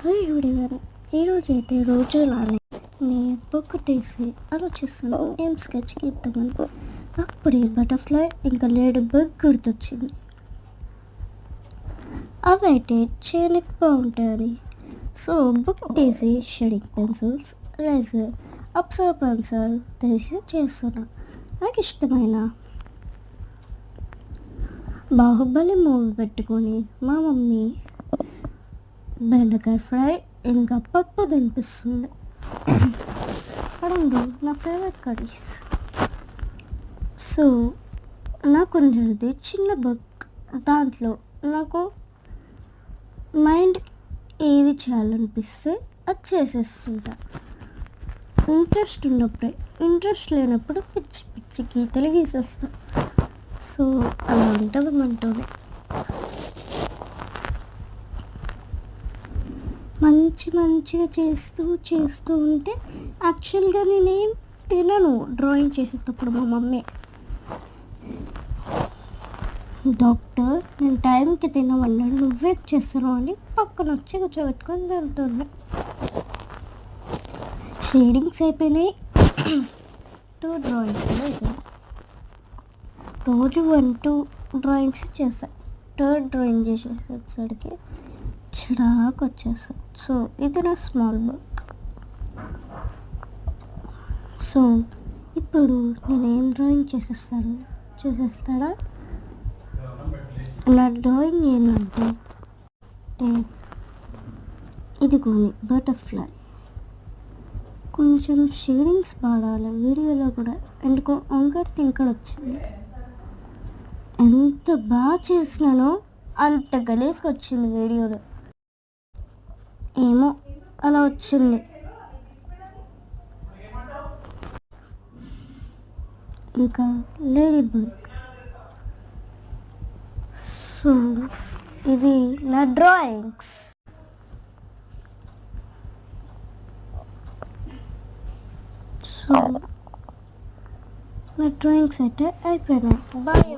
Hi everyone, ఈరోజు అయితే రోజులానే నేను బుక్ తీసి ఆలోచిస్తున్నాను ఏం స్కెచ్ గీద్దామనుకో. అప్పుడే బటర్ఫ్లై ఇంకా లేడీ బగ్ గుర్తొచ్చింది. అవైతే చేయనికి బాగుంటుంది. సో బుక్ తీసి షేడింగ్ పెన్సిల్స్, రేజర్, అప్సర్ పెన్సిల్ తీసి చేస్తున్నా. నాకు ఇష్టమైన బాహుబలి మూవీ పెట్టుకొని మా మమ్మీ బెండకాయ ఫ్రై ఇంకా పప్పు తినిపిస్తుంది. రెండు నా ఫేవరెట్ కర్రీస్. సో నాకు ఉండేది చిన్న బుక్. దాంట్లో నాకు మైండ్ ఏది చేయాలనిపిస్తే అది చేసేస్తుంటా. ఇంట్రెస్ట్ ఉన్నప్పుడే, ఇంట్రెస్ట్ లేనప్పుడు పిచ్చి పిచ్చి గీతలు గీసేస్తా. సో అలా ఉంటుంది మంటోనే. మంచిగా చేస్తూ ఉంటే యాక్చువల్గా నేనేం తినను డ్రాయింగ్ చేసేటప్పుడు. మా మమ్మీ డాక్టర్ నేను టైంకి తినమన్నాడు, నువ్వే చేస్తున్నావు అని పక్కన వచ్చి కూర్చోబెట్టుకొని తింటుంది. షేడింగ్స్ అయిపోయినాయి, 2 డ్రాయింగ్స్ కూడా అయిపోయినాయి. రోజు 1-2 డ్రాయింగ్స్ చేస్తాను. 3rd డ్రాయింగ్ చేసేసరికి చిరాకు వచ్చేస్తుంది. సో ఇది నా స్మాల్ బుక్. సో ఇప్పుడు నేను ఏం డ్రాయింగ్ చూసేస్తాడా? నా డ్రాయింగ్ ఏంటంటే ఇదిగోని బటర్ఫ్లై. కొంచెం షేడింగ్స్ వాడాలి వీడియోలో కూడా. ఎందుకో అంకర్ తింకర్ వచ్చింది. ఎంత బాగా చేసినానో అంత గలీజ్గా వచ్చింది వీడియోలో. ఏమో అలా వచ్చింది. ఇంకా లేడీ బగ్. సో ఇవి నా డ్రాయింగ్స్. సో నా డ్రాయింగ్స్ అయితే అయిపోయినాయి. బాయ్.